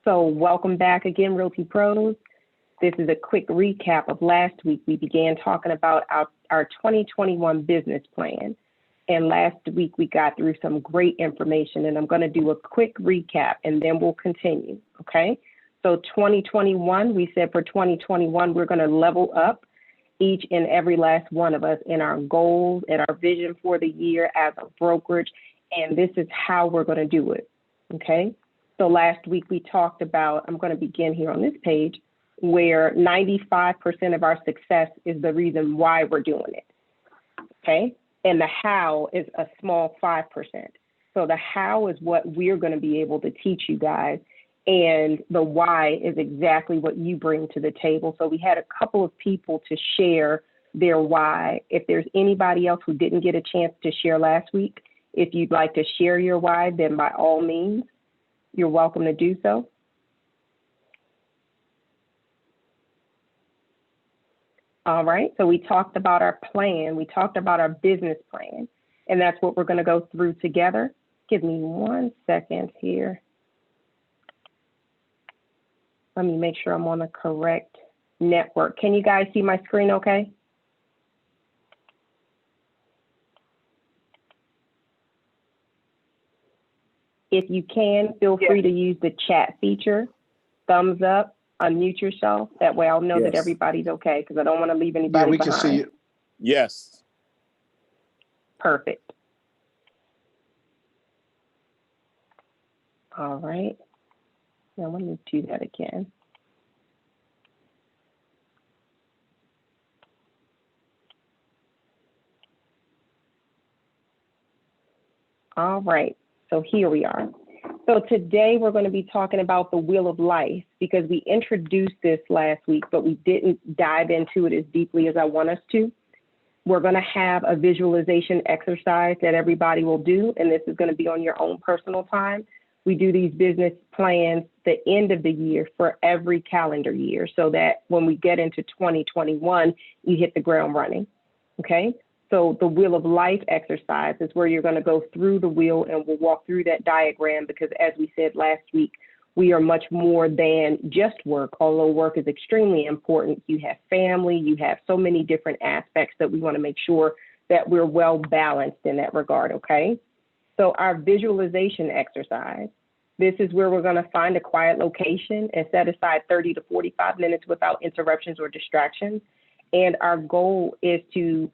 So welcome back again, Realty Pros. This is a quick recap of last week. We began talking about our 2021 business plan. And last week we got through some great information, and I'm going to do a quick recap and then we'll continue, okay? So 2021, we said for 2021, we're going to level up each and every last one of us in our goals and our vision for the year as a brokerage. And this is how we're going to do it, okay? So last week we talked about, I'm going to begin here on this page, where 95% of our success is the reason why we're doing it, okay? And the how is a small 5%. So the how is what we're going to be able to teach you guys. And the why is exactly what you bring to the table. So we had a couple of people to share their why. If there's anybody else who didn't get a chance to share last week, if you'd like to share your why, then by all means, you're welcome to do so. All right, so we talked about our plan. We talked about our business plan, and that's what we're going to go through together. Give me 1 second here. Let me make sure I'm on the correct network. Can you guys see my screen okay? If you can, feel free to use the chat feature, thumbs up, unmute yourself. That way I'll know that everybody's okay, because I don't want to leave anybody behind. Yeah, we can see you. Yes. Perfect. All right. Now let me do that again. All right, so here we are. So today we're going to be talking about the Wheel of Life, because we introduced this last week, but we didn't dive into it as deeply as I want us to. We're going to have a visualization exercise that everybody will do, and this is going to be on your own personal time. We do these business plans the end of the year for every calendar year, so that when we get into 2021, you hit the ground running, okay? So the Wheel of Life exercise is where you're going to go through the wheel, and we'll walk through that diagram, because as we said last week, we are much more than just work. Although work is extremely important, you have family, you have so many different aspects that we want to make sure that we're well balanced in that regard, okay? So our visualization exercise, this is where we're going to find a quiet location and set aside 30 to 45 minutes without interruptions or distractions. And our goal is to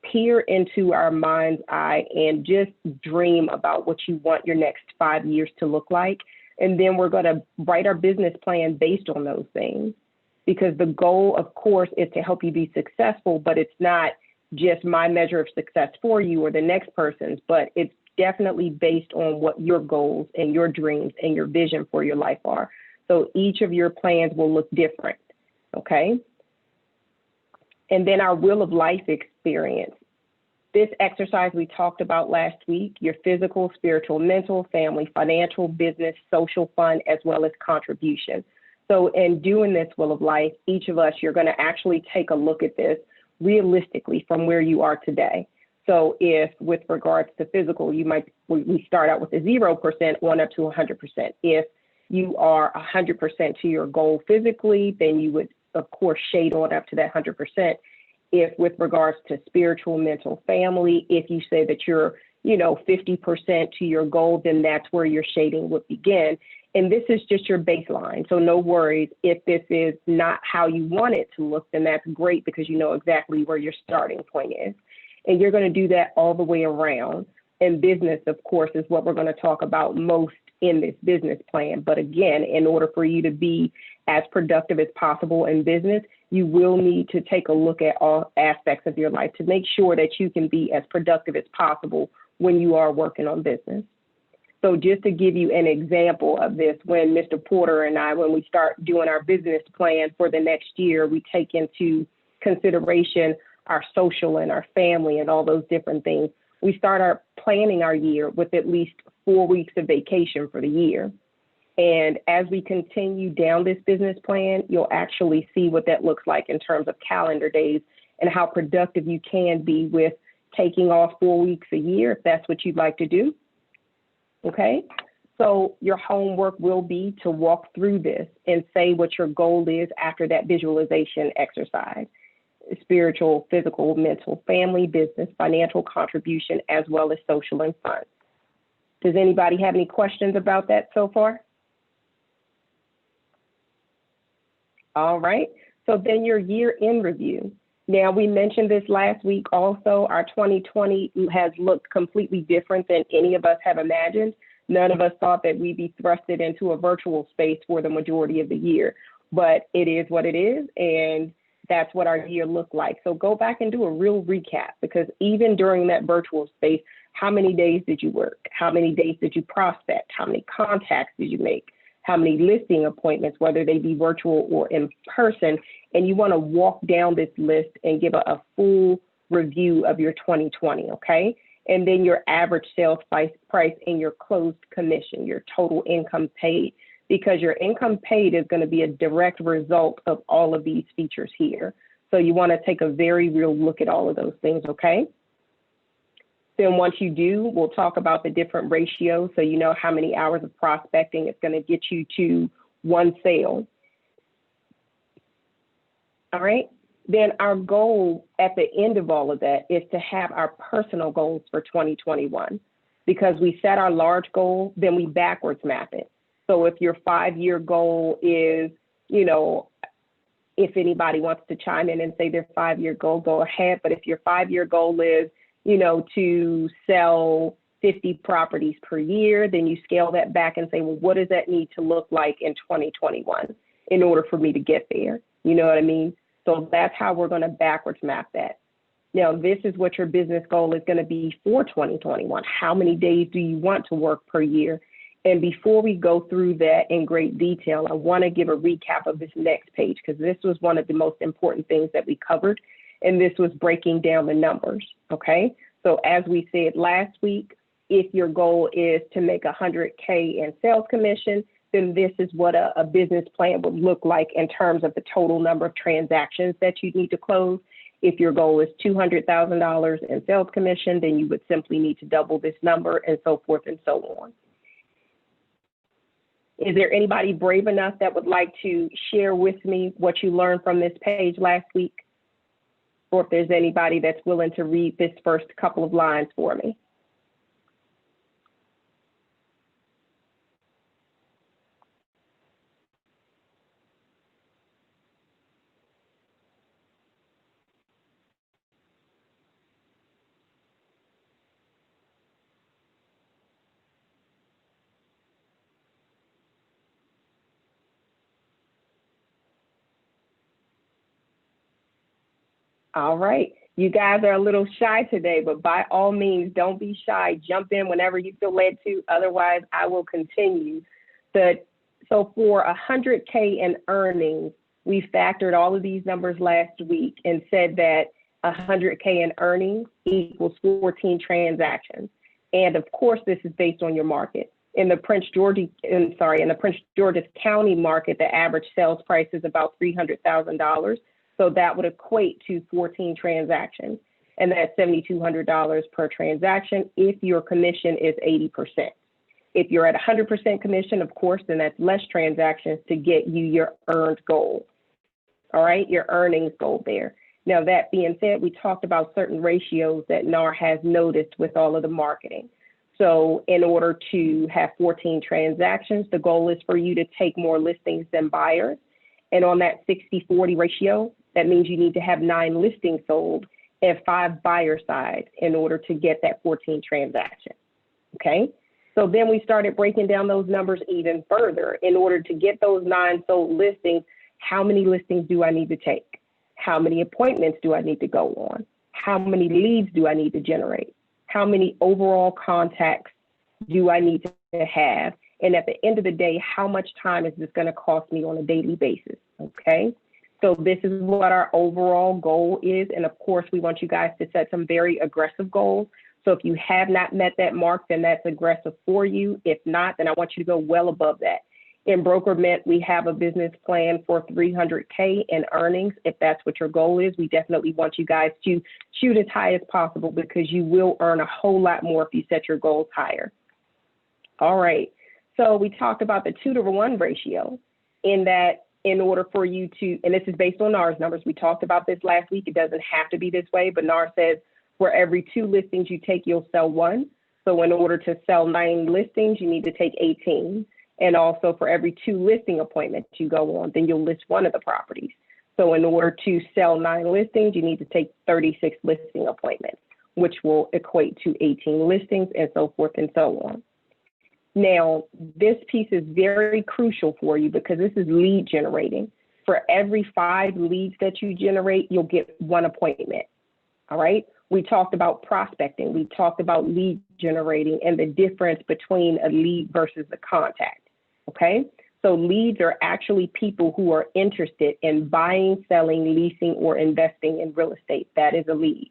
peer into our mind's eye and just dream about what you want your next 5 years to look like. And then we're going to write our business plan based on those things, because the goal, of course, is to help you be successful, but it's not just my measure of success for you or the next person's, but it's definitely based on what your goals and your dreams and your vision for your life are. So each of your plans will look different, okay? And then our Wheel of Life experience. This exercise we talked about last week, your physical, spiritual, mental, family, financial, business, social, fun, as well as contribution. So in doing this Wheel of Life, each of us, you're going to actually take a look at this realistically from where you are today. So if with regards to physical, we start out with a 0% on up to 100%. If you are 100% to your goal physically, then you would, of course, shade on up to that 100%. If with regards to spiritual, mental, family, if you say that you're, 50% to your goal, then that's where your shading would begin. And this is just your baseline. So no worries. If this is not how you want it to look, then that's great, because you know exactly where your starting point is. And you're going to do that all the way around. And business, of course, is what we're going to talk about most in this business plan. But again, in order for you to be as productive as possible in business, you will need to take a look at all aspects of your life to make sure that you can be as productive as possible when you are working on business. So just to give you an example of this, when Mr. Porter and I, when we start doing our business plan for the next year, we take into consideration our social and our family and all those different things. We start planning our year with at least 4 weeks of vacation for the year. And as we continue down this business plan, you'll actually see what that looks like in terms of calendar days and how productive you can be with taking off 4 weeks a year, if that's what you'd like to do. Okay, So your homework will be to walk through this and say what your goal is after that visualization exercise: spiritual, physical, mental, family, business, financial contribution, as well as social and fun. Does anybody have any questions about that so far? All right, so then your year in review. Now, we mentioned this last week also. Our 2020 has looked completely different than any of us have imagined. None of us thought that we'd be thrusted into a virtual space for the majority of the year, but it is what it is, and that's what our year looked like. So go back and do a real recap, because even during that virtual space, how many days did you work? How many days did you prospect? How many contacts did you make? How many listing appointments, whether they be virtual or in person? And you want to walk down this list and give a full review of your 2020, okay? And then your average sales price and your closed commission, your total income paid, because your income paid is going to be a direct result of all of these features here. So you want to take a very real look at all of those things, okay? Then once you do, we'll talk about the different ratios, so you know how many hours of prospecting it's going to get you to one sale. All right. Then our goal at the end of all of that is to have our personal goals for 2021, because we set our large goal, then we backwards map it. So if your 5-year goal is, you know, if anybody wants to chime in and say their 5-year goal, go ahead. But if your 5-year goal is, you know, to sell 50 properties per year, then you scale that back and say, well, what does that need to look like in 2021 in order for me to get there? You know what I mean? So that's how we're going to backwards map that. Now, this is what your business goal is going to be for 2021. How many days do you want to work per year? And before we go through that in great detail, I want to give a recap of this next page, because this was one of the most important things that we covered. And this was breaking down the numbers, okay? So as we said last week, if your goal is to make $100K in sales commission, then this is what a business plan would look like in terms of the total number of transactions that you need to close. If your goal is $200,000 in sales commission, then you would simply need to double this number, and so forth and so on. Is there anybody brave enough that would like to share with me what you learned from this page last week? Or if there's anybody that's willing to read this first couple of lines for me. All right. You guys are a little shy today, but by all means, don't be shy. Jump in whenever you feel led to. Otherwise, I will continue. So for 100K in earnings, we factored all of these numbers last week and said that 100K in earnings equals 14 transactions. And of course, this is based on your market. In the Prince George's County market, the average sales price is about $300,000. So that would equate to 14 transactions, and that's $7,200 per transaction if your commission is 80%. If you're at 100% commission, of course, then that's less transactions to get you your earned goal. All right, your earnings goal there. Now, that being said, we talked about certain ratios that NAR has noticed with all of the marketing. So in order to have 14 transactions, the goal is for you to take more listings than buyers. And on that 60-40 ratio, that means you need to have 9 listings sold and 5 buyer sides in order to get that 14 transactions, okay? So then we started breaking down those numbers even further. In order to get those 9 sold listings, how many listings do I need to take? How many appointments do I need to go on? How many leads do I need to generate? How many overall contacts do I need to have? And at the end of the day, how much time is this going to cost me on a daily basis, okay? So this is what our overall goal is. And of course, we want you guys to set some very aggressive goals. So if you have not met that mark, then that's aggressive for you. If not, then I want you to go well above that. In BrokerMint, we have a business plan for 300K in earnings. If that's what your goal is, we definitely want you guys to shoot as high as possible, because you will earn a whole lot more if you set your goals higher. All right. So we talked about the 2-to-1 ratio, in that in order for you to, and this is based on NAR's numbers, we talked about this last week, it doesn't have to be this way, but NAR says for every 2 listings you take, you'll sell 1. So in order to sell 9 listings, you need to take 18. And also for every 2 listing appointments you go on, then you'll list 1 of the properties. So in order to sell 9 listings, you need to take 36 listing appointments, which will equate to 18 listings, and so forth and so on. Now, this piece is very crucial for you because this is lead generating. For every 5 leads that you generate, you'll get 1 appointment. All right. We talked about prospecting. We talked about lead generating and the difference between a lead versus a contact. Okay. So leads are actually people who are interested in buying, selling, leasing, or investing in real estate. That is a lead.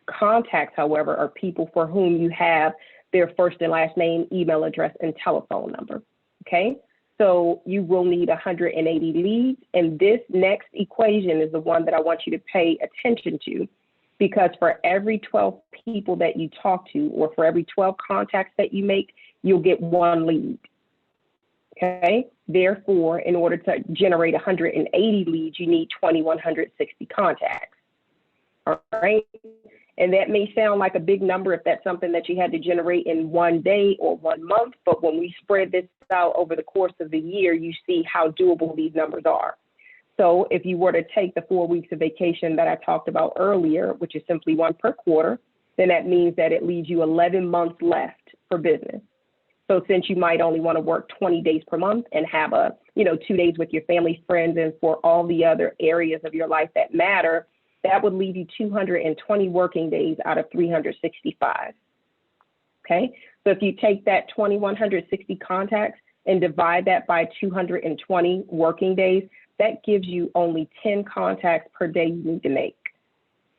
Contacts, however, are people for whom you have their first and last name, email address, and telephone number. Okay. So you will need 180 leads. And this next equation is the one that I want you to pay attention to, because for every 12 people that you talk to, or for every 12 contacts that you make, you'll get 1 lead. Okay. Therefore, in order to generate 180 leads, you need 2,160 contacts. All right. And that may sound like a big number if that's something that you had to generate in 1 day or 1 month. But when we spread this out over the course of the year, you see how doable these numbers are. So if you were to take the 4 weeks of vacation that I talked about earlier, which is simply 1 per quarter, then that means that it leaves you 11 months left for business. So since you might only want to work 20 days per month and have 2 days with your family, friends, and for all the other areas of your life that matter, that would leave you 220 working days out of 365. Okay. So if you take that 2,160 contacts and divide that by 220 working days, that gives you only 10 contacts per day you need to make.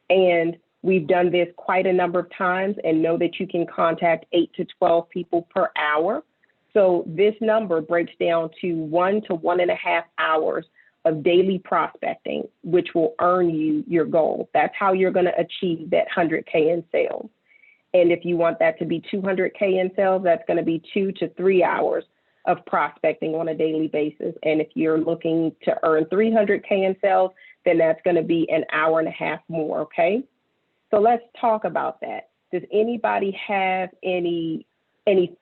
And we've done this quite a number of times and know that you can contact 8 to 12 people per hour. So this number breaks down to 1 to 1.5 hours of daily prospecting, which will earn you your goal. That's how you're going to achieve that 100K in sales. And if you want that to be 200K in sales, that's going to be 2 to 3 hours of prospecting on a daily basis. And if you're looking to earn 300K in sales, then that's going to be an hour and a half more. Okay. So let's talk about that. Does anybody have any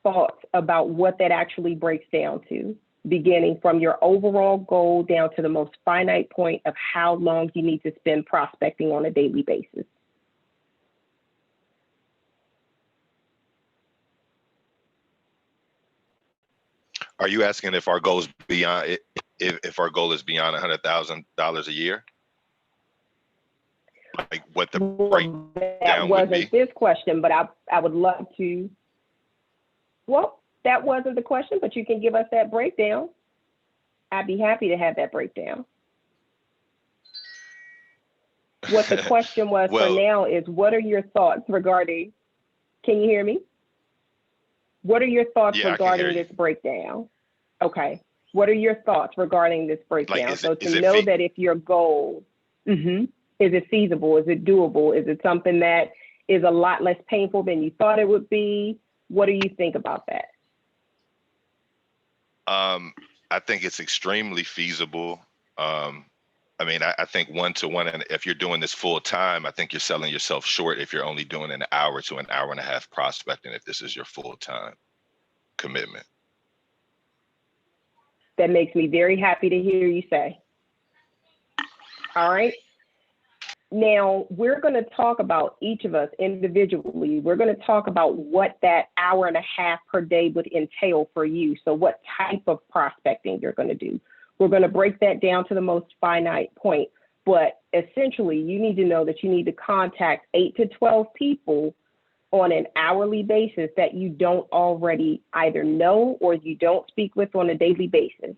thoughts about what that actually breaks down to, beginning from your overall goal down to the most finite point of how long you need to spend prospecting on a daily basis? Are you asking if our goal is beyond if our goal is beyond $100,000 a year? Like what the breakdown would be? That wasn't this question, but I would love to. Well, that wasn't the question, but you can give us that breakdown. I'd be happy to have that breakdown. What the question was for now is, what are your thoughts regarding, can you hear me? What are your thoughts regarding this breakdown? Okay. What are your thoughts regarding this breakdown? Like, so to know that if your goal, is it feasible? Is it doable? Is it something that is a lot less painful than you thought it would be? What do you think about that? I think it's extremely feasible. I mean, I think 1 to 1, and if you're doing this full time, I think you're selling yourself short if you're only doing an hour to an hour and a half prospecting, if this is your full time commitment. That makes me very happy to hear you say. All right. Now, we're going to talk about each of us individually. We're going to talk about what that hour and a half per day would entail for you. So what type of prospecting you're going to do. We're going to break that down to the most finite point. But essentially, you need to know that you need to contact 8 to 12 people on an hourly basis that you don't already either know or you don't speak with on a daily basis.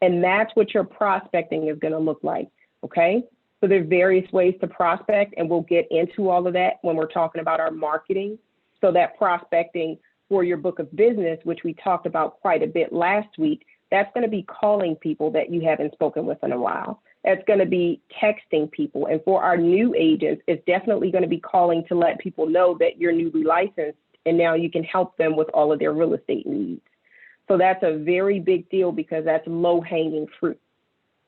And that's what your prospecting is going to look like. Okay. So there are various ways to prospect, and we'll get into all of that when we're talking about our marketing. So that prospecting for your book of business, which we talked about quite a bit last week, that's going to be calling people that you haven't spoken with in a while. That's going to be texting people. And for our new agents, it's definitely going to be calling to let people know that you're newly licensed and now you can help them with all of their real estate needs. So that's a very big deal because that's low hanging fruit.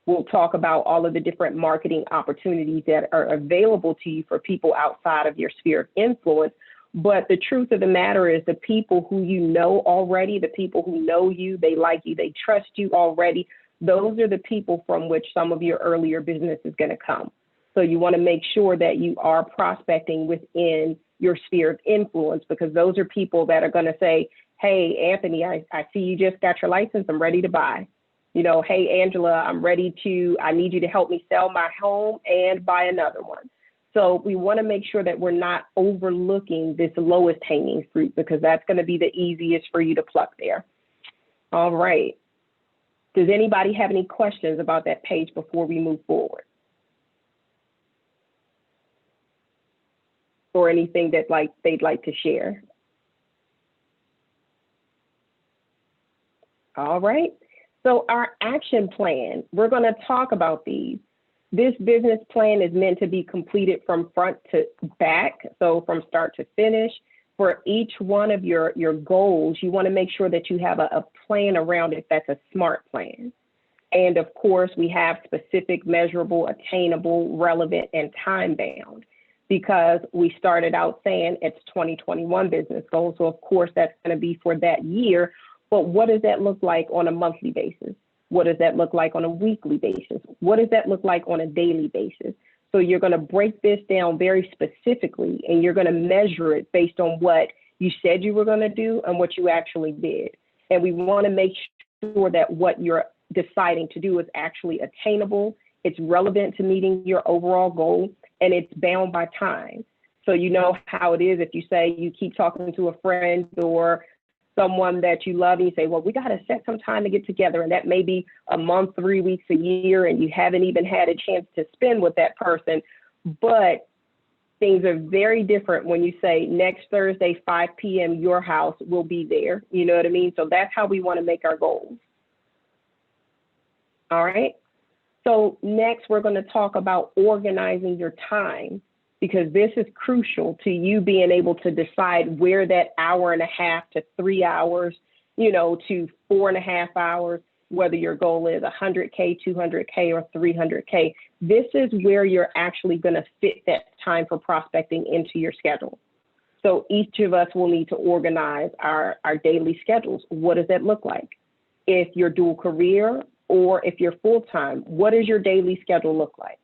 We'll talk about all of the different marketing opportunities that are available to you for people outside of your sphere of influence. But the truth of the matter is the people who you know already, the people who know you, they like you, they trust you already, those are the people from which some of your earlier business is going to come. So you want to make sure that you are prospecting within your sphere of influence, because those are people that are going to say, hey, Anthony, I see you just got your license. I'm ready to buy. You know, hey, Angela, I need you to help me sell my home and buy another one. So we want to make sure that we're not overlooking this lowest hanging fruit, because that's going to be the easiest for you to pluck there. All right. Does anybody have any questions about that page before we move forward? Or anything that they'd like to share? All right. So our action plan, we're going to talk about these. This business plan is meant to be completed from front to back, so from start to finish. For each one of your goals, you want to make sure that you have a plan around it that's a SMART plan. And of course, we have specific, measurable, attainable, relevant, and time-bound, because we started out saying it's 2021 business goals. So of course, that's going to be for that year. But what does that look like on a monthly basis? What does that look like on a weekly basis? What does that look like on a daily basis? So you're going to break this down very specifically, and you're going to measure it based on what you said you were going to do and what you actually did. And we want to make sure that what you're deciding to do is actually attainable, it's relevant to meeting your overall goal, and it's bound by time. So you know how it is if you say you keep talking to a friend or someone that you love, and you say, well, we got to set some time to get together. And that may be a month, 3 weeks, a year, and you haven't even had a chance to spend with that person. But things are very different when you say next Thursday, 5 p.m., your house will be there. You know what I mean? So that's how we want to make our goals. All right. So next, we're going to talk about organizing your time, because this is crucial to you being able to decide where that hour and a half to 3 hours, to 4.5 hours, whether your goal is 100K, 200K, or 300K. This is where you're actually going to fit that time for prospecting into your schedule. So each of us will need to organize our daily schedules. What does that look like? If you're dual career or if you're full-time, what does your daily schedule look like?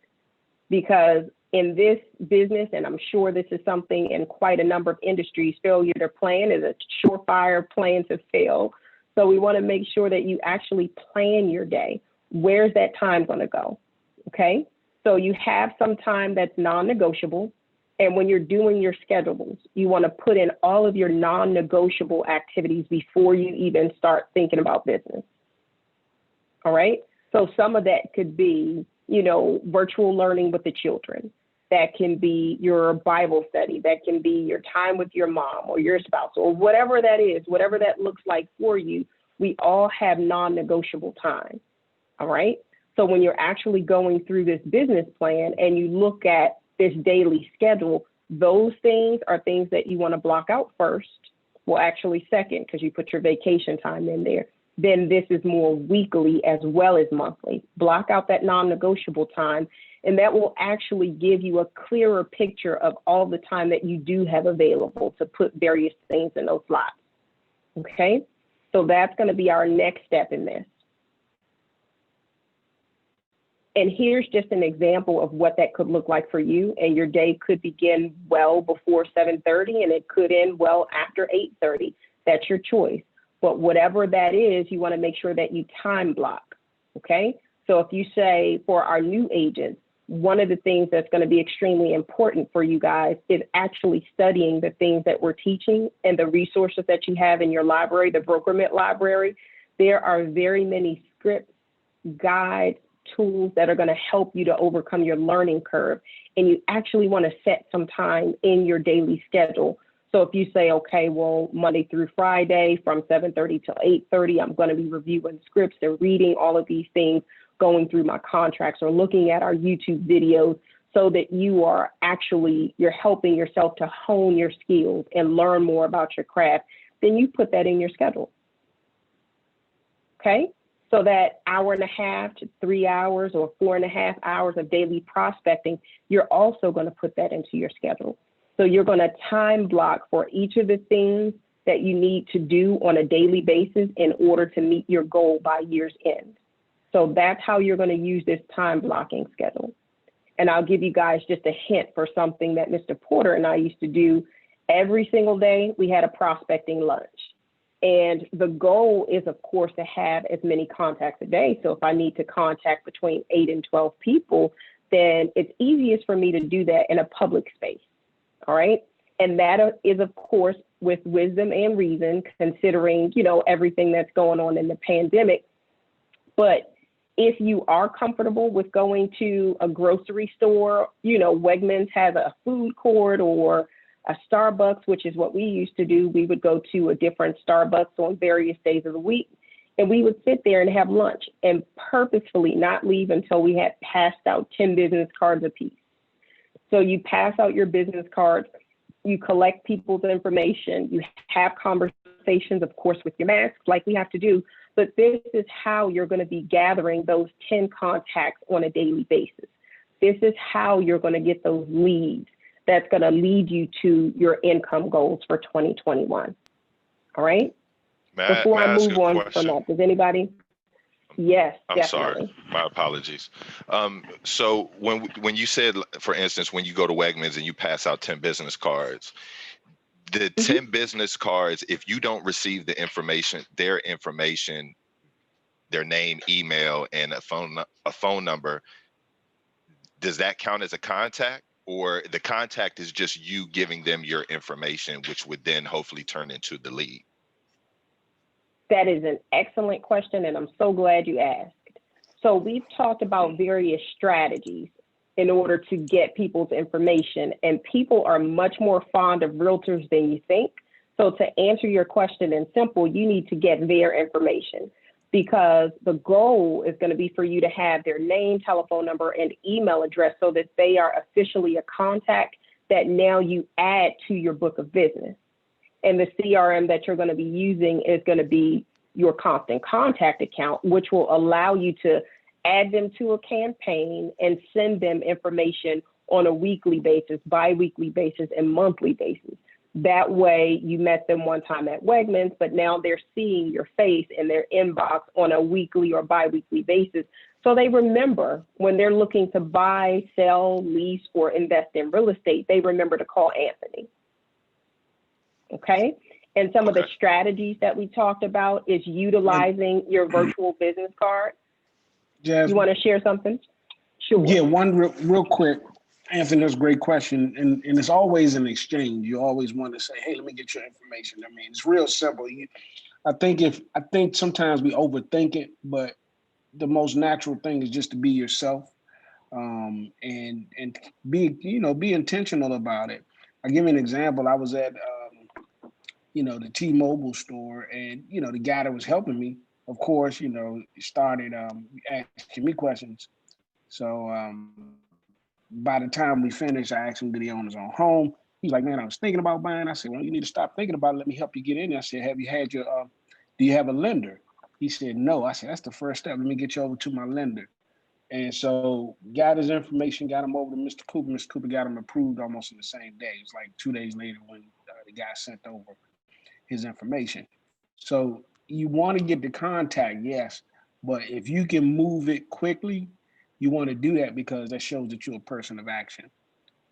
Because in this business, and I'm sure this is something in quite a number of industries, failure to plan is a surefire plan to fail. So we want to make sure that you actually plan your day. Where's that time going to go? Okay. So you have some time that's non-negotiable. And when you're doing your schedules, you want to put in all of your non-negotiable activities before you even start thinking about business. All right. So some of that could be, virtual learning with the children. That can be your Bible study. That can be your time with your mom or your spouse or whatever that is, whatever that looks like for you. We all have non-negotiable time. All right. So when you're actually going through this business plan and you look at this daily schedule, those things are things that you want to block out first. Well, actually second, because you put your vacation time in there. Then this is more weekly as well as monthly. Block out that non-negotiable time, and that will actually give you a clearer picture of all the time that you do have available to put various things in those slots. Okay, so that's going to be our next step in this. And here's just an example of what that could look like for you. And your day could begin well before 7:30, and it could end well after 8:30. That's your choice. But whatever that is, you want to make sure that you time block, okay? So if you say for our new agents, one of the things that's going to be extremely important for you guys is actually studying the things that we're teaching and the resources that you have in your library, the Brokerment library. There are very many scripts, guides, tools that are going to help you to overcome your learning curve. And you actually want to set some time in your daily schedule. So if you say, okay, well, Monday through Friday from 7:30 till 8:30, I'm going to be reviewing scripts and reading all of these things, going through my contracts or looking at our YouTube videos, so that you're helping yourself to hone your skills and learn more about your craft, then you put that in your schedule. Okay. So that hour and a half to 3 hours or 4.5 hours of daily prospecting, you're also going to put that into your schedule. So you're going to time block for each of the things that you need to do on a daily basis in order to meet your goal by year's end. So that's how you're going to use this time blocking schedule. And I'll give you guys just a hint for something that Mr. Porter and I used to do every single day. We had a prospecting lunch. And the goal is, of course, to have as many contacts a day. So if I need to contact between 8 and 12 people, then it's easiest for me to do that in a public space. All right. And that is, of course, with wisdom and reason, considering, everything that's going on in the pandemic. But if you are comfortable with going to a grocery store, Wegmans has a food court, or a Starbucks, which is what we used to do. We would go to a different Starbucks on various days of the week, and we would sit there and have lunch and purposefully not leave until we had passed out 10 business cards apiece. So you pass out your business cards, you collect people's information, you have conversations, of course, with your masks, like we have to do, but this is how you're going to be gathering those 10 contacts on a daily basis. This is how you're going to get those leads that's going to lead you to your income goals for 2021. All right? Before I move on from that, does anybody? Yes, I'm definitely. sorry. My apologies. So when you said, for instance, when you go to Wegmans and you pass out 10 business cards, the 10 business cards, if you don't receive their information, their name, email, and a phone number, does that count as a contact? Or the contact is just you giving them your information, which would then hopefully turn into the lead? That is an excellent question, and I'm so glad you asked. So we've talked about various strategies in order to get people's information, and people are much more fond of realtors than you think. So to answer your question in simple, you need to get their information, because the goal is going to be for you to have their name, telephone number, and email address so that they are officially a contact that now you add to your book of business. And the CRM that you're going to be using is going to be your constant contact account, which will allow you to add them to a campaign and send them information on a weekly basis, bi-weekly basis, and monthly basis. That way you met them one time at Wegmans, but now they're seeing your face in their inbox on a weekly or bi-weekly basis. So they remember when they're looking to buy, sell, lease, or invest in real estate, they remember to call Anthony. Okay. And some of the strategies that we talked about is utilizing your virtual business card. Jasmine, you want to share something? Sure. Yeah, one real quick. Anthony, that's a great question. And it's always an exchange. You always want to say, hey, let me get your information. I mean, it's real simple. I think sometimes we overthink it, but the most natural thing is just to be yourself, and be intentional about it. I'll give you an example. I was at the T-Mobile store, and the guy that was helping me, of course, started asking me questions. So by the time we finished, I asked him, did he own his own home? He's like, man, I was thinking about buying. I said, well, you need to stop thinking about it. Let me help you get in there. I said, do you have a lender? He said, no. I said, that's the first step. Let me get you over to my lender. And so got his information, got him over to Mr. Cooper. Mr. Cooper got him approved almost in the same day. It was like 2 days later when the guy sent over his information. So you want to get the contact, yes, but if you can move it quickly, you want to do that because that shows that you're a person of action.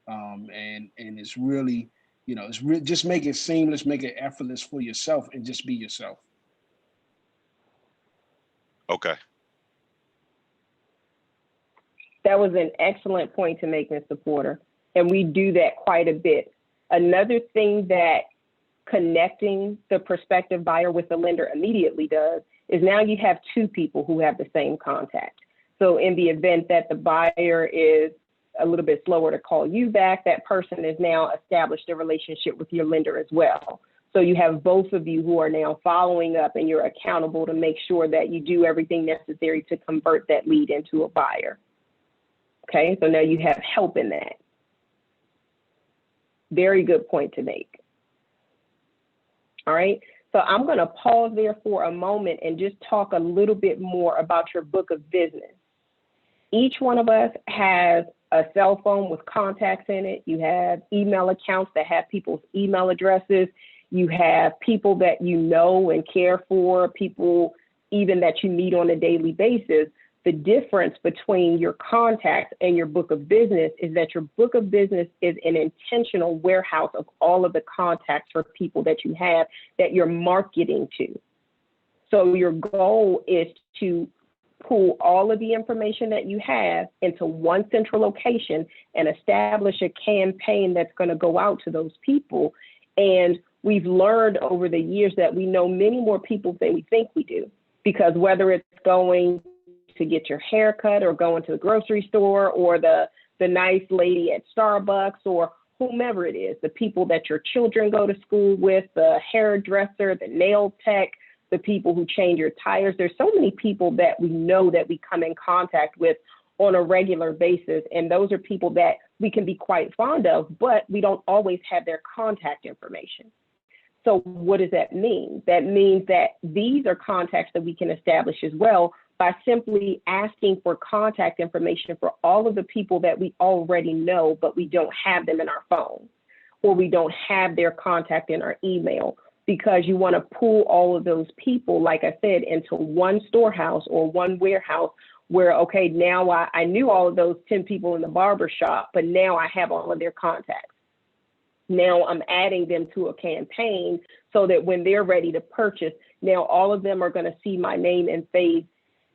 And it's really, just make it seamless, make it effortless for yourself, and just be yourself. Okay. That was an excellent point to make, Mr. Porter. And we do that quite a bit. Another thing that connecting the prospective buyer with the lender immediately does is now you have two people who have the same contact. So in the event that the buyer is a little bit slower to call you back, that person has now established a relationship with your lender as well. So you have both of you who are now following up, and you're accountable to make sure that you do everything necessary to convert that lead into a buyer. Okay, so now you have help in that. Very good point to make. All right, So I'm going to pause there for a moment and just talk a little bit more about your book of business. Each one of us has a cell phone with contacts in it. You have email accounts that have people's email addresses. You have people that you know and care for, people even that you meet on a daily basis. The difference between your contacts and your book of business is that your book of business is an intentional warehouse of all of the contacts for people that you have that you're marketing to. So your goal is to pull all of the information that you have into one central location and establish a campaign that's going to go out to those people. And we've learned over the years that we know many more people than we think we do, because whether it's going to get your hair cut or going to the grocery store or the nice lady at Starbucks or whomever it is, the people that your children go to school with, the hairdresser, the nail tech, the people who change your tires. There's so many people that we know that we come in contact with on a regular basis. And those are people that we can be quite fond of, but we don't always have their contact information. So what does that mean? That means that these are contacts that we can establish as well by simply asking for contact information for all of the people that we already know, but we don't have them in our phone, or we don't have their contact in our email, because you want to pull all of those people, like I said, into one storehouse or one warehouse where, okay, now I knew all of those 10 people in the barber shop, but now I have all of their contacts. Now I'm adding them to a campaign so that when they're ready to purchase, now all of them are going to see my name and face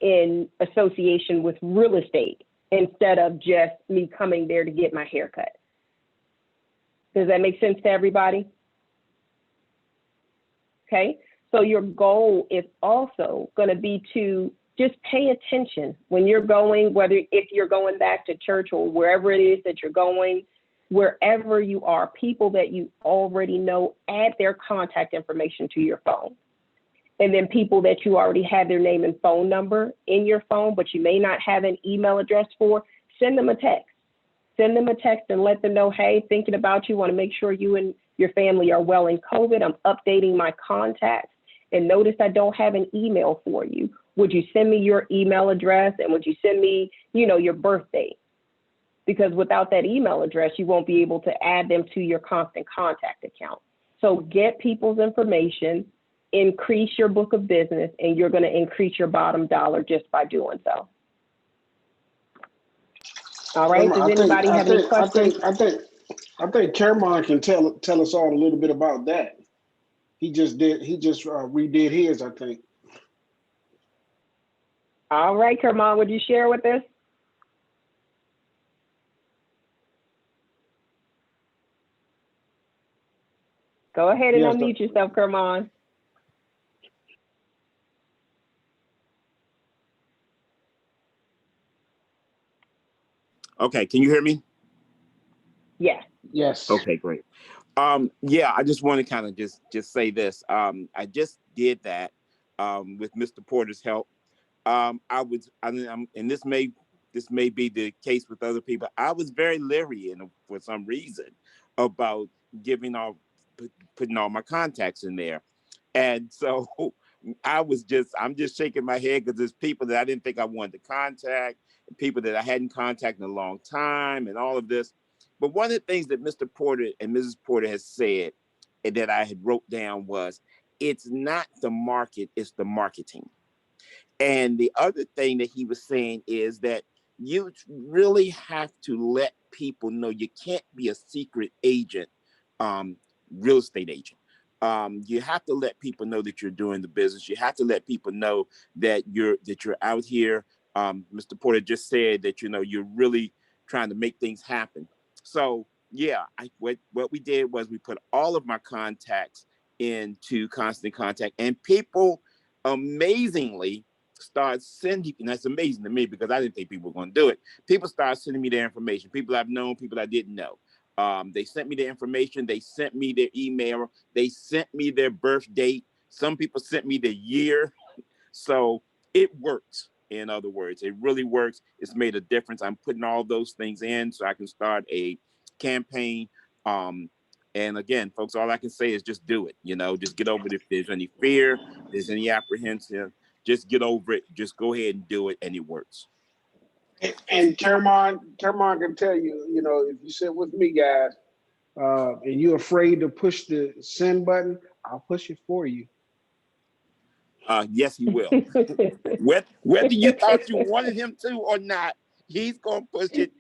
in association with real estate instead of just me coming there to get my hair cut. Does that make sense to everybody? Okay, so your goal is also going to be to just pay attention when you're going, whether if you're going back to church or wherever it is that you're going, wherever you are, people that you already know, add their contact information to your phone. And then people that you already have their name and phone number in your phone, but you may not have an email address for, send them a text. Send them a text and let them know, hey, thinking about you, want to make sure you and your family are well in COVID. I'm updating my contacts and notice I don't have an email for you. Would you send me your email address, and would you send me, your birthday? Because without that email address, you won't be able to add them to your constant contact account. So get people's information, increase your book of business, and you're going to increase your bottom dollar just by doing so. All right, does anybody have any questions? I think Kermon can tell us all a little bit about that. He just redid his, I think. All right, Kermon, would you share with us? Go ahead and unmute yourself, Kermon. Okay, can you hear me? Yes. Yes. Okay, great. Yeah, I just want to kind of just say this. I just did that with Mr. Porter's help. And this may be the case with other people. I was very leery, for some reason, about putting all my contacts in there, and so I'm just shaking my head because there's people that I didn't think I wanted to contact, people that I hadn't contacted in a long time, and all of this. But one of the things that Mr. Porter and Mrs. Porter has said, and that I had wrote down, was it's not the market, it's the marketing. And the other thing that he was saying is that you really have to let people know. You can't be a secret agent, real estate agent. You have to let people know that you're doing the business. You have to let people know that you're out here. Mr. Porter just said that, you're really trying to make things happen. So yeah, what we did was we put all of my contacts into Constant Contact, and people amazingly start sending, and that's amazing to me because I didn't think people were going to do it. People start sending me their information. People I've known, people I didn't know. They sent me their information. They sent me their email. They sent me their birth date. Some people sent me the year. So it works. In other words, it really works. It's made a difference. I'm putting all those things in so I can start a campaign. And again, folks, all I can say is just do it. You know, just get over it. If there's any fear, there's any apprehension, just get over it. Just go ahead and do it, and it works. And Kermon can tell you, you know, if you sit with me, guys, and you're afraid to push the send button, I'll push it for you. Yes, he will. Whether you thought you wanted him to or not, he's gonna push it.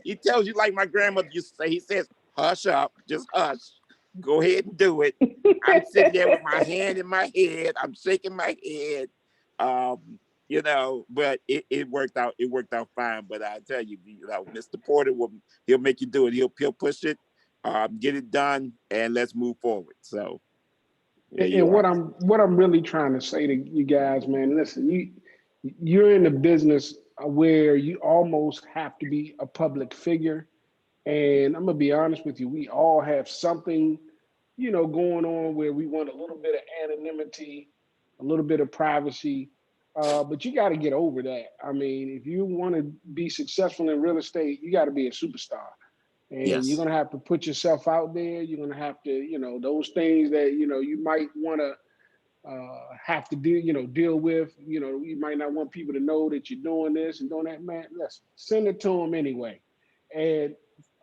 He tells you like my grandmother used to say. He says, "Hush up, just hush. Go ahead and do it." I'm sitting there with my hand in my head. I'm shaking my head. You know, but it worked out. It worked out fine. But I tell you, Mr. Porter he'll make you do it. He'll push it, get it done, and let's move forward. So. And what I'm really trying to say to you guys, man, listen, you're in a business where you almost have to be a public figure. And I'm gonna be honest with you, we all have something, you know, going on where we want a little bit of anonymity, a little bit of privacy. But you got to get over that. I mean, if you want to be successful in real estate, you got to be a superstar. And you're going to have to put yourself out there. You're going to have to, you know, those things that, you know, you might want to have to deal with, you know, you might not want people to know that you're doing this and doing that, man. Listen, send it to them anyway. And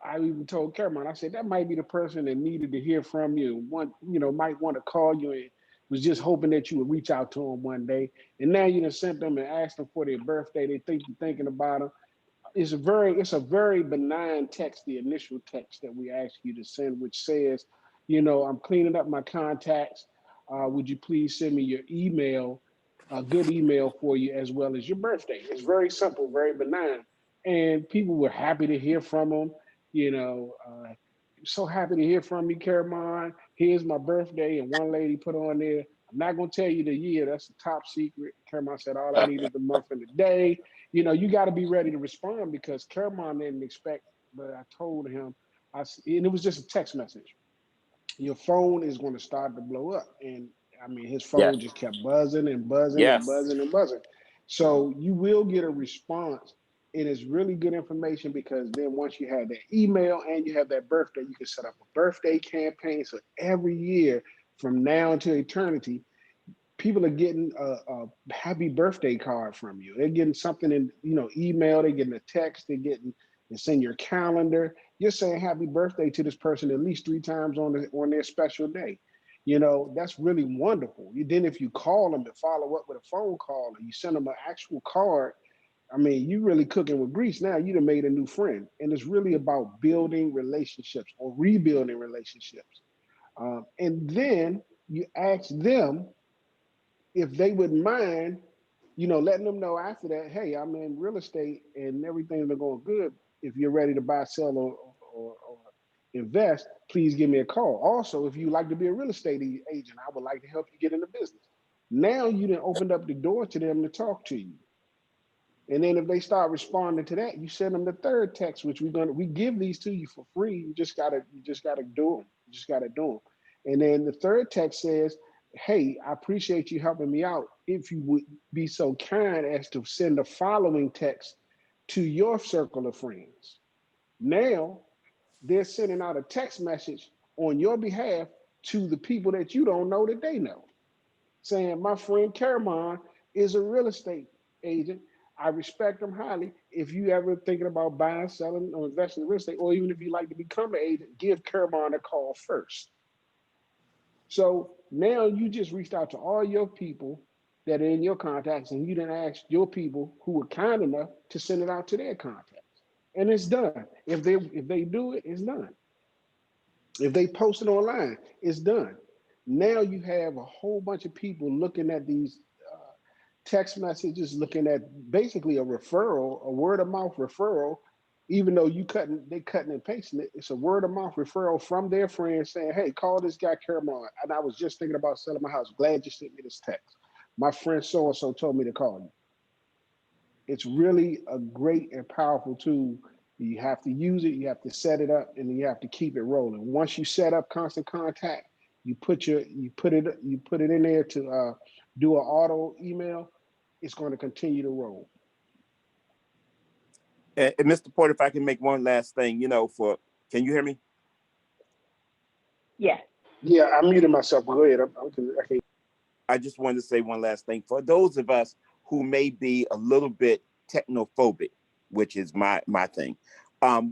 I even told Cameron, I said, that might be the person that needed to hear from you. Might want to call you and was just hoping that you would reach out to them one day. And now you done sent them and asked them for their birthday. They think you're thinking about them. It's a very benign text, the initial text that we ask you to send, which says, you know, I'm cleaning up my contacts. Would you please send me your email, a good email for you, as well as your birthday? It's very simple, very benign. And people were happy to hear from them. You know, so happy to hear from you, Caramon. Here's my birthday. And one lady put on there, I'm not going to tell you the year. That's a top secret. Caramon said, all I need is the month and the day. You know, you got to be ready to respond because Caramon didn't expect, but I told him, and it was just a text message. Your phone is going to start to blow up. And I mean, his phone just kept buzzing and buzzing and buzzing and buzzing. So you will get a response. It is really good information because then once you have that email and you have that birthday, you can set up a birthday campaign. So every year from now until eternity, people are getting a happy birthday card from you. They're getting something in, you know, email, they're getting a text, it's in your calendar. You're saying happy birthday to this person at least 3 times on their special day. You know, that's really wonderful. Then if you call them and follow up with a phone call and you send them an actual card, I mean, you really cooking with grease now. You done made a new friend. And it's really about building relationships or rebuilding relationships. And then you ask them if they wouldn't mind, you know, letting them know after that, hey, I'm in real estate and everything's going good. If you're ready to buy, sell, or invest, please give me a call. Also, if you like to be a real estate agent, I would like to help you get into business. Now you done opened up the door to them to talk to you. And then if they start responding to that, you send them the third text, which we give these to you for free. You just gotta do them. You just gotta do them. And then the third text says, hey, I appreciate you helping me out. If you would be so kind as to send the following text to your circle of friends. Now they're sending out a text message on your behalf to the people that you don't know that they know, saying, my friend Caramon is a real estate agent. I respect him highly. If you ever thinking about buying, selling, or investing in real estate, or even if you like to become an agent, give Caramon a call first. So now you just reached out to all your people that are in your contacts, and you didn't ask your people who were kind enough to send it out to their contacts. And it's done. If they do it, it's done. If they post it online, it's done. Now you have a whole bunch of people looking at these text messages, looking at basically a referral, a word of mouth referral, even though they cutting and pasting it. It's a word of mouth referral from their friends saying, hey, call this guy Caramon. And I was just thinking about selling my house. Glad you sent me this text. My friend so-and-so told me to call you. It's really a great and powerful tool. You have to use it, you have to set it up, and then you have to keep it rolling. Once you set up constant contact, you put it in there to do an auto email, it's going to continue to roll. And Mr. Porter, if I can make one last thing, you know, can you hear me? Yes. Yeah, I muted myself. Go ahead. I can't. I just wanted to say one last thing for those of us who may be a little bit technophobic, which is my thing.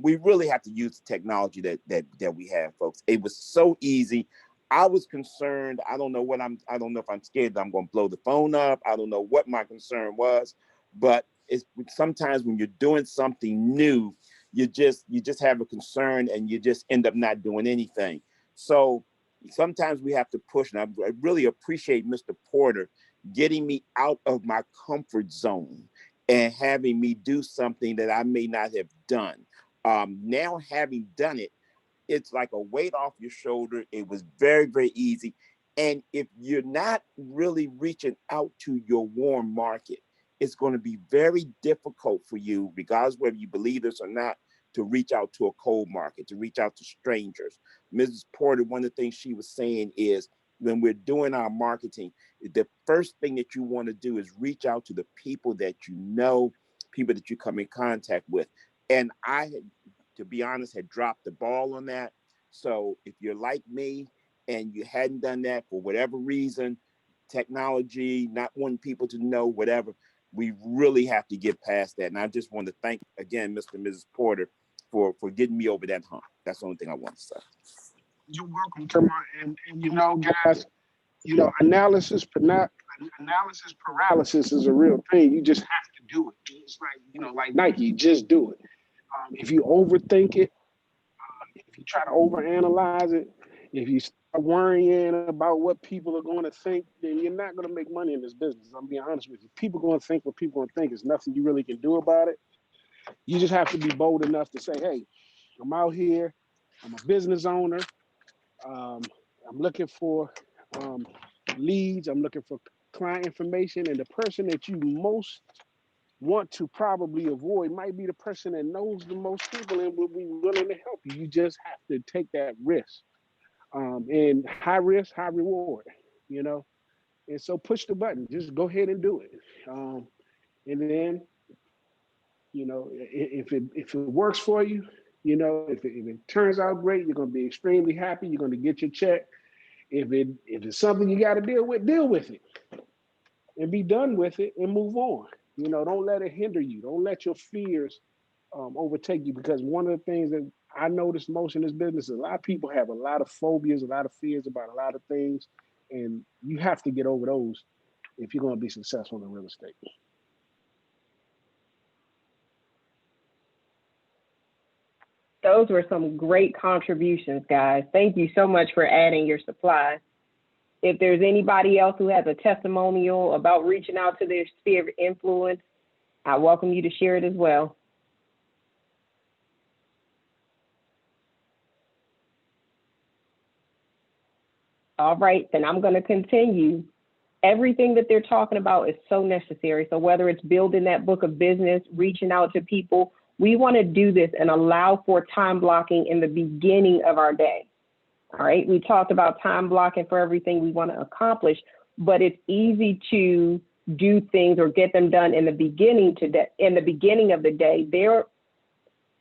We really have to use the technology that we have, folks. It was so easy. I was concerned. I don't know if I'm scared that I'm going to blow the phone up. I don't know what my concern was, but it's sometimes when you're doing something new, you just have a concern and you just end up not doing anything. So sometimes we have to push, and I really appreciate Mr. Porter getting me out of my comfort zone and having me do something that I may not have done. Now having done it, it's like a weight off your shoulder. It was very, very easy. And if you're not really reaching out to your warm market, it's going to be very difficult for you, regardless whether you believe this or not, to reach out to a cold market, to reach out to strangers. Mrs. Porter, one of the things she was saying is when we're doing our marketing, the first thing that you want to do is reach out to the people that you know, people that you come in contact with. And I had, to be honest, had dropped the ball on that. So if you're like me and you hadn't done that for whatever reason, technology, not wanting people to know, whatever, we really have to get past that. And I just want to thank again, Mr. and Mrs. Porter, for getting me over that hump. That's the only thing I want to say. You're welcome, Tamar. And you know, guys, analysis paralysis is a real thing. You just have to do it. It's like, like Nike, just do it. If you overthink it, if you try to overanalyze it, if you start worrying about what people are going to think, then you're not going to make money in this business. I'm being honest with you. People going to think what people going to think. There's nothing you really can do about it. You just have to be bold enough to say, hey, I'm out here. I'm a business owner. I'm looking for leads. I'm looking for client information. And the person that you most want to probably avoid might be the person that knows the most people and will be willing to help you. You just have to take that risk. And high risk, high reward, And so push the button. Just go ahead and do it. And then, if it works for you, if it turns out great, you're going to be extremely happy. You're going to get your check. If it's something you got to deal with it and be done with it and move on. Don't let it hinder you. Don't let your fears overtake you, because one of the things that I noticed most in this business is a lot of people have a lot of phobias, a lot of fears about a lot of things, and you have to get over those if you're going to be successful in real estate. Those were some great contributions, guys. Thank you so much for adding your supplies. If there's anybody else who has a testimonial about reaching out to their sphere of influence, I welcome you to share it as well. All right, then I'm going to continue. Everything that they're talking about is so necessary. So whether it's building that book of business, reaching out to people, we want to do this and allow for time blocking in the beginning of our day. All right, we talked about time blocking for everything we want to accomplish, but it's easy to do things or get them done in the beginning of the day.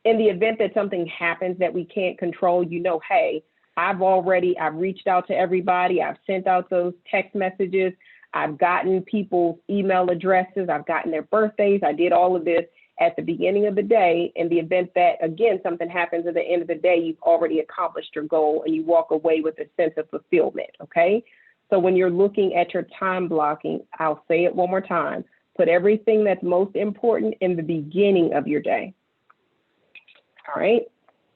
In the event that something happens that we can't control, hey, I've reached out to everybody. I've sent out those text messages. I've gotten people's email addresses. I've gotten their birthdays. I did all of this at the beginning of the day. In the event that, again, something happens at the end of the day, you've already accomplished your goal and you walk away with a sense of fulfillment, okay? So when you're looking at your time blocking, I'll say it one more time, put everything that's most important in the beginning of your day, all right?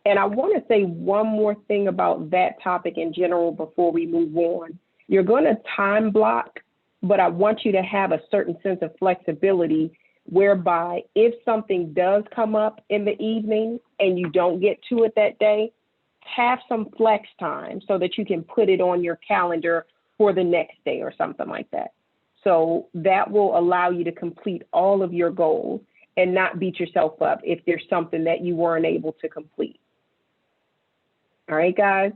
And I want to say one more thing about that topic in general before we move on. You're going to time block, but I want you to have a certain sense of flexibility whereby if something does come up in the evening and you don't get to it that day, have some flex time so that you can put it on your calendar for the next day or something like that. So that will allow you to complete all of your goals and not beat yourself up if there's something that you weren't able to complete. All right, guys,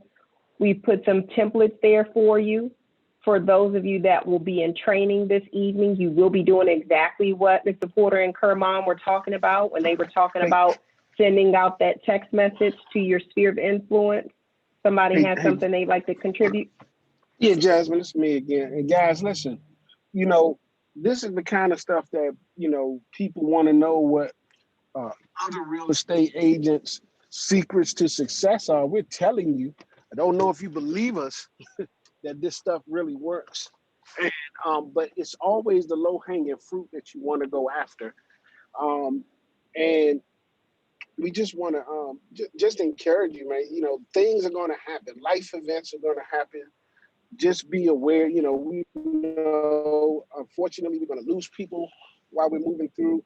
we've put some templates there for you. For those of you that will be in training this evening, you will be doing exactly what Mr. Porter and Kermon were talking about when they were talking about sending out that text message to your sphere of influence. Somebody Hey, has hey, something they'd like to contribute? yeah, Jasmine, it's me again. And guys, listen, you know, this is the kind of stuff that, you know, people want to know what uh, other real estate agents' secrets to success are. We're telling you. I don't know if you believe us that this stuff really works. And, but it's always the low hanging fruit that you want to go after. Um, and we just want to just encourage you, man. You know, things are going to happen. Life events are going to happen. Just be aware. You know, we know unfortunately we're going to lose people while we're moving through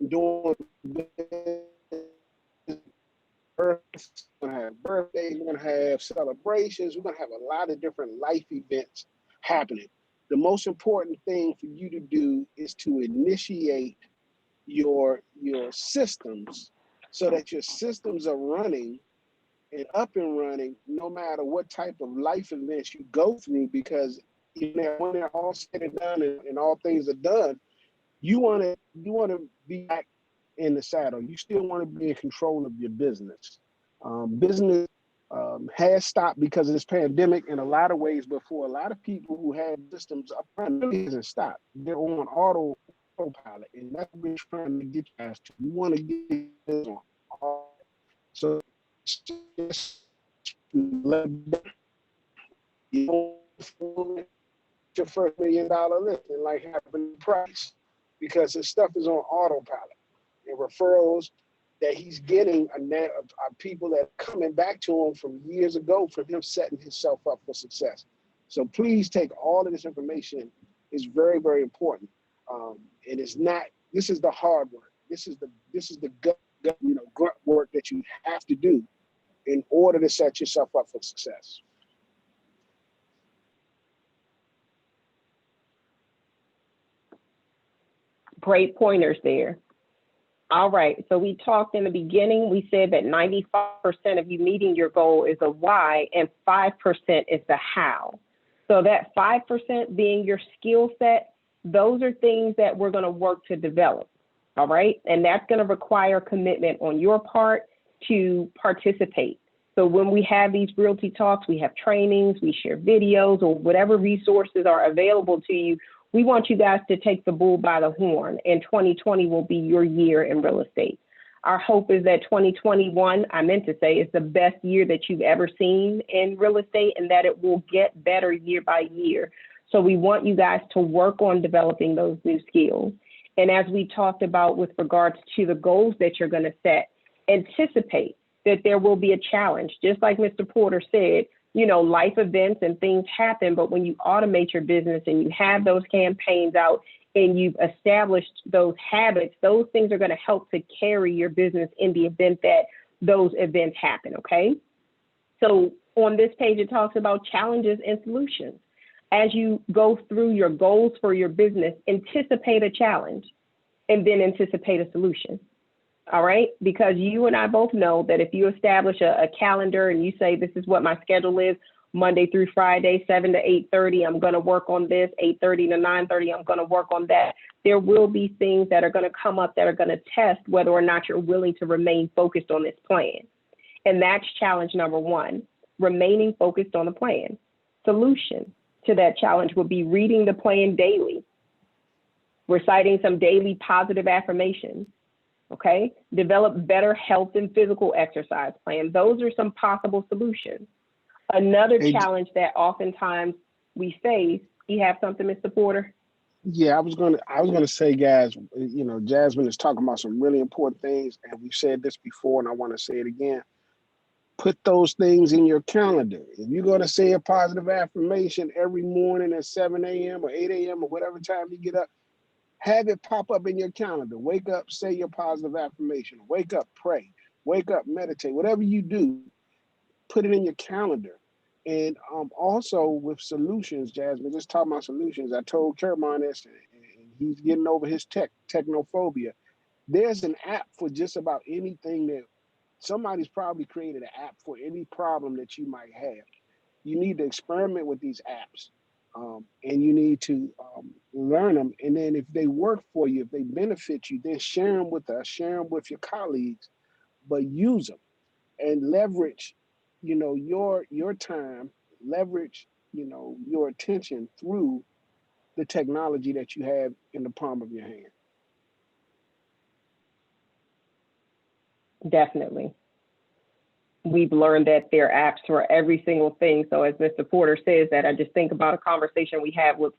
doing births. We're going to have birthdays. We're going to have celebrations. We're going to have a lot of different life events happening. The most important thing for you to do is to initiate your systems so that your systems are running and up and running no matter what type of life events you go through, because when they're all said and done and all things are done, you want to be back in the saddle. You still want to be in control of your business. Business has stopped because of this pandemic in a lot of ways, but for a lot of people who had systems up front, it really hasn't stopped. They're on autopilot, and that's what we're trying to get you guys to. We want to get this on autopilot. So just let you know, your first $1 million list and like having price, because his stuff is on autopilot and referrals that he's getting are people that are coming back to him from years ago from him setting himself up for success. So please take all of this information. It's very, very important. And it's not, this is the hard work. This is the gut, grunt work that you have to do in order to set yourself up for success. Great pointers there. All right, so we talked in the beginning, we said that 95% of you meeting your goal is a why and 5% is the how. So that 5% being your skill set, those are things that we're gonna work to develop, all right? And that's gonna require commitment on your part to participate. So when we have these realty talks, we have trainings, we share videos, or whatever resources are available to you. We want you guys to take the bull by the horn, and 2020 will be your year in real estate. Our hope is that 2021, I meant to say, is the best year that you've ever seen in real estate, and that it will get better year by year. So we want you guys to work on developing those new skills. And as we talked about with regards to the goals that you're going to set, anticipate that there will be a challenge. Just like Mr. Porter said, you know, life events and things happen, but when you automate your business and you have those campaigns out and you've established those habits, those things are going to help to carry your business in the event that those events happen, okay? So on this page, it talks about challenges and solutions. As you go through your goals for your business, anticipate a challenge and then anticipate a solution. All right, because you and I both know that if you establish a calendar and you say, this is what my schedule is, Monday through Friday, 7 to 8:30, I'm going to work on this, 8:30 to 9:30, I'm going to work on that. There will be things that are going to come up that are going to test whether or not you're willing to remain focused on this plan. And that's challenge number one, remaining focused on the plan. Solution to that challenge will be reading the plan daily, reciting some daily positive affirmations. Okay, develop better health and physical exercise plan. Those are some possible solutions. Another challenge that oftentimes we face, you have something, Mr. Porter? Yeah, I was gonna say, guys, you know, Jasmine is talking about some really important things, and we've said this before, and I want to say it again. Put those things in your calendar. If you're gonna say a positive affirmation every morning at 7 a.m. or 8 a.m. or whatever time you get up, have it pop up in your calendar. Wake up, say your positive affirmation. Wake up, pray. Wake up, meditate. Whatever you do, put it in your calendar. And also with solutions, Jasmine, just talking about solutions. I told Kermon this, and he's getting over his technophobia. There's an app for just about anything that somebody's probably created an app for any problem that you might have. You need to experiment with these apps. And you need to learn them. And then if they work for you, if they benefit you, then share them with us, share them with your colleagues, but use them and leverage your time, leverage, your attention through the technology that you have in the palm of your hand. Definitely. We've learned that there are apps for every single thing. So as Mr. Porter says that, I just think about a conversation we had with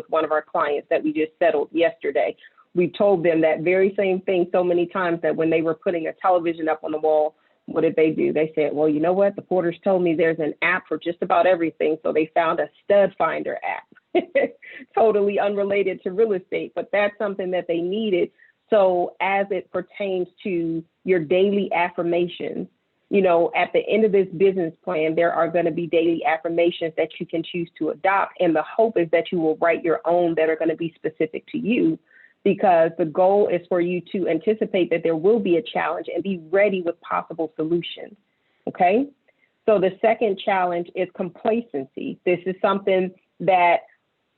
one of our clients that we just settled yesterday. We told them that very same thing so many times that when they were putting a television up on the wall, what did they do? They said, well, you know what? The Porters told me there's an app for just about everything. So they found a stud finder app, totally unrelated to real estate, but that's something that they needed. So as it pertains to your daily affirmations, at the end of this business plan, there are going to be daily affirmations that you can choose to adopt. And the hope is that you will write your own that are going to be specific to you, because the goal is for you to anticipate that there will be a challenge and be ready with possible solutions. Okay. So the second challenge is complacency. This is something that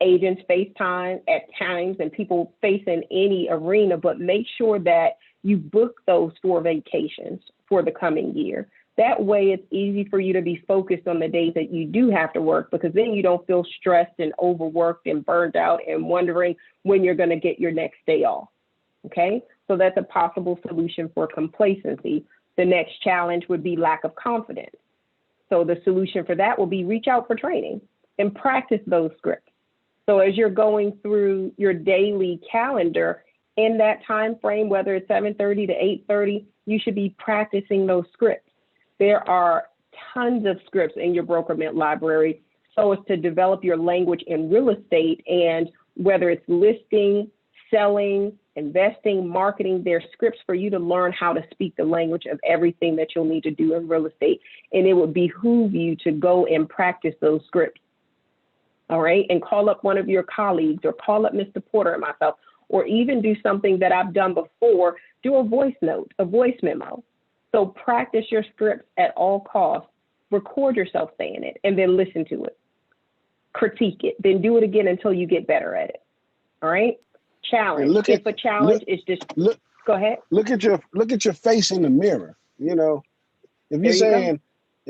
agents face at times and people face in any arena, but make sure that you book those 4 vacations for the coming year. That way it's easy for you to be focused on the days that you do have to work, because then you don't feel stressed and overworked and burned out and wondering when you're going to get your next day off. Okay, so that's a possible solution for complacency. The next challenge would be lack of confidence. So the solution for that will be reach out for training and practice those scripts. So as you're going through your daily calendar in that time frame, whether it's 7:30 to 8:30, you should be practicing those scripts. There are tons of scripts in your Broker Mint library so as to develop your language in real estate, and whether it's listing, selling, investing, marketing, there's scripts for you to learn how to speak the language of everything that you'll need to do in real estate. And it would behoove you to go and practice those scripts. All right, and call up one of your colleagues or call up Mr. Porter and myself, or even do something that I've done before, do a voice note, a voice memo. So practice your scripts at all costs, record yourself saying it, and then listen to it. Critique it, then do it again until you get better at it. All right? Challenge. If a challenge is just, go ahead. Look at your face in the mirror. If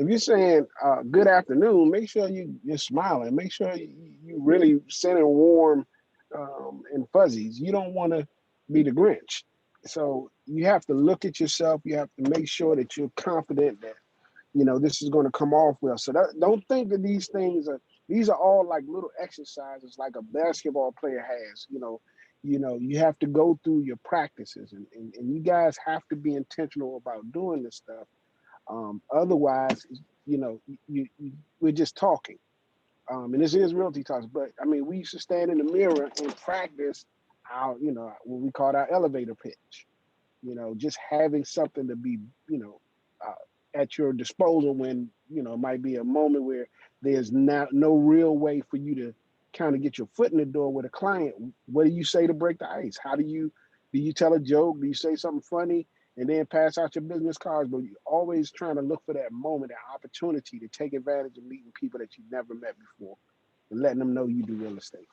you're saying good afternoon, make sure you're smiling. Make sure you really sending warm and fuzzies. You don't want to be the Grinch. So you have to look at yourself. You have to make sure that you're confident that, this is going to come off well. So don't think that these are all like little exercises like a basketball player has. You have to go through your practices, and you guys have to be intentional about doing this stuff. Otherwise, we're just talking. And this is Realty Talks, but I mean, we used to stand in the mirror and practice our, what we called our elevator pitch. Just having something to be, at your disposal when, it might be a moment where there's no real way for you to kind of get your foot in the door with a client. What do you say to break the ice? How do you tell a joke? Do you say something funny and then pass out your business cards? But you're always trying to look for that moment, that opportunity to take advantage of meeting people that you've never met before and letting them know you do real estate.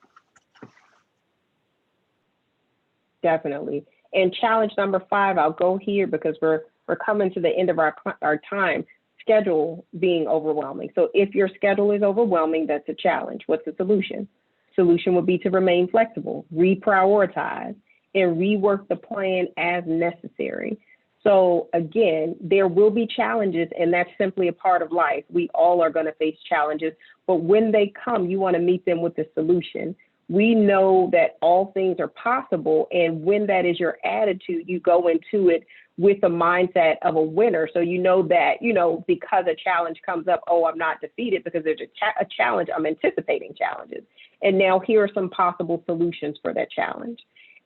Definitely. And challenge number 5, I'll go here because we're coming to the end of our time. Schedule being overwhelming. So if your schedule is overwhelming, that's a challenge. What's the solution? Solution would be to remain flexible, reprioritize, and rework the plan as necessary. So again, there will be challenges, and that's simply a part of life. We all are going to face challenges, but when they come, you want to meet them with the solution. We know that all things are possible, and when that is your attitude, you go into it with the mindset of a winner. So you know that, because a challenge comes up, I'm not defeated because there's a challenge. I'm anticipating challenges. And now here are some possible solutions for that challenge.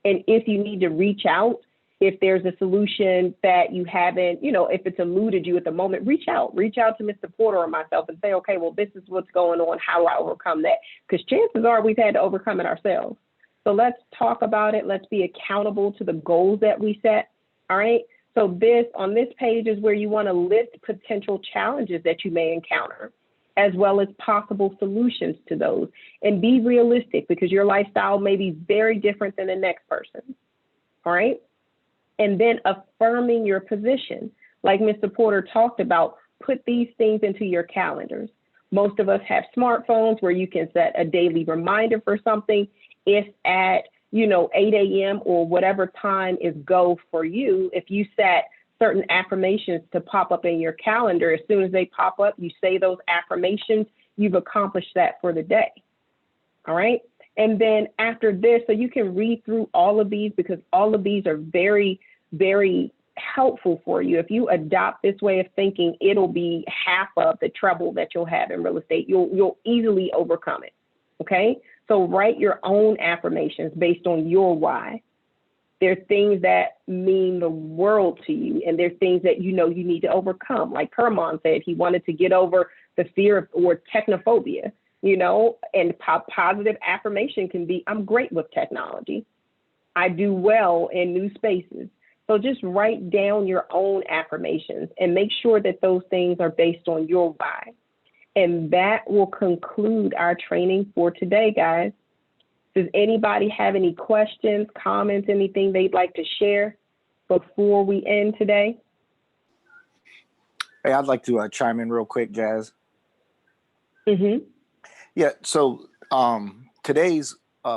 And if you need to reach out, if there's a solution that you haven't, if it's eluded you at the moment, reach out to Mr. Porter or myself and say, okay, well, this is what's going on. How do I overcome that? Because chances are we've had to overcome it ourselves. So let's talk about it. Let's be accountable to the goals that we set. All right. So on this page is where you want to list potential challenges that you may encounter, as well as possible solutions to those, and be realistic because your lifestyle may be very different than the next person. All right. And then affirming your position. Like Mr. Porter talked about, put these things into your calendars. Most of us have smartphones where you can set a daily reminder for something. If at 8 a.m. or whatever time is go for you, if you set certain affirmations to pop up in your calendar, as soon as they pop up, you say those affirmations, you've accomplished that for the day. All right. And then after this, so you can read through all of these because all of these are very, very helpful for you. If you adopt this way of thinking, it'll be half of the trouble that you'll have in real estate. You'll easily overcome it. Okay. So write your own affirmations based on your why. There's things that mean the world to you, and there's things that you need to overcome. Like Herman said, he wanted to get over the fear of or technophobia, and positive affirmation can be, I'm great with technology. I do well in new spaces. So just write down your own affirmations and make sure that those things are based on your why. And that will conclude our training for today, guys. Does anybody have any questions, comments, anything they'd like to share before we end today? Hey, I'd like to chime in real quick, Jazz. Mm-hmm. Yeah, so today's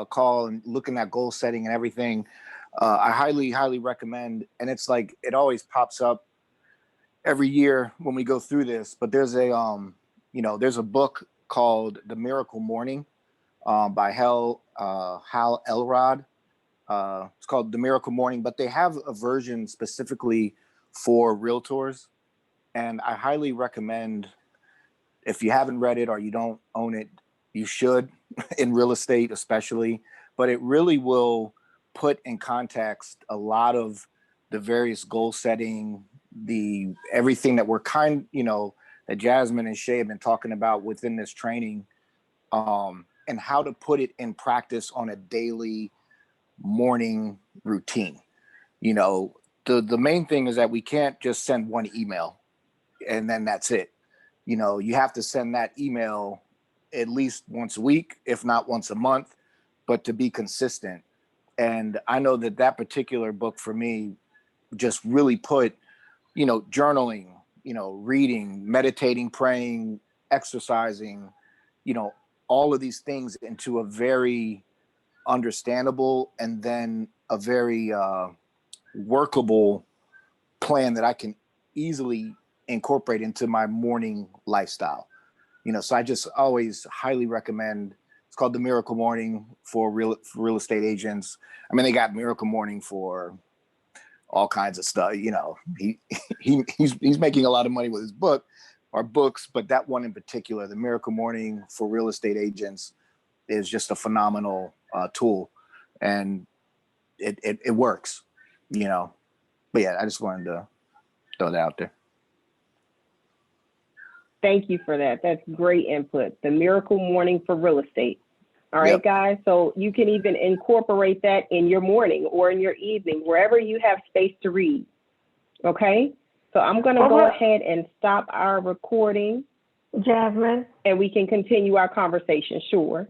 call and looking at goal setting and everything, I highly, highly recommend. And it's like, it always pops up every year when we go through this, but there's a book called The Miracle Morning by Hal Elrod. It's called The Miracle Morning, but they have a version specifically for realtors. And I highly recommend, if you haven't read it or you don't own it, you should, in real estate especially. But it really will put in context a lot of the various goal setting, everything that we're that Jasmine and Shay have been talking about within this training, and how to put it in practice on a daily morning routine. The main thing is that we can't just send one email and then that's it. You have to send that email at least once a week, if not once a month, but to be consistent. And I know that particular book for me just really put, journaling, reading, meditating, praying, exercising, all of these things into a very understandable and then a very workable plan that I can easily incorporate into my morning lifestyle. So I just always highly recommend. It's called The Miracle Morning for real estate agents. I mean, they got Miracle Morning for all kinds of stuff. He's making a lot of money with his book or books, but that one in particular, The Miracle Morning for real estate agents, is just a phenomenal tool, and it works. But yeah, I just wanted to throw that out there. Thank you for that. That's great input. The Miracle Morning for real estate. All right, Yep. guys. So you can even incorporate that in your morning or in your evening, wherever you have space to read. Okay. So I'm going to go ahead and stop our recording. Jasmine, And we can continue our conversation. Sure.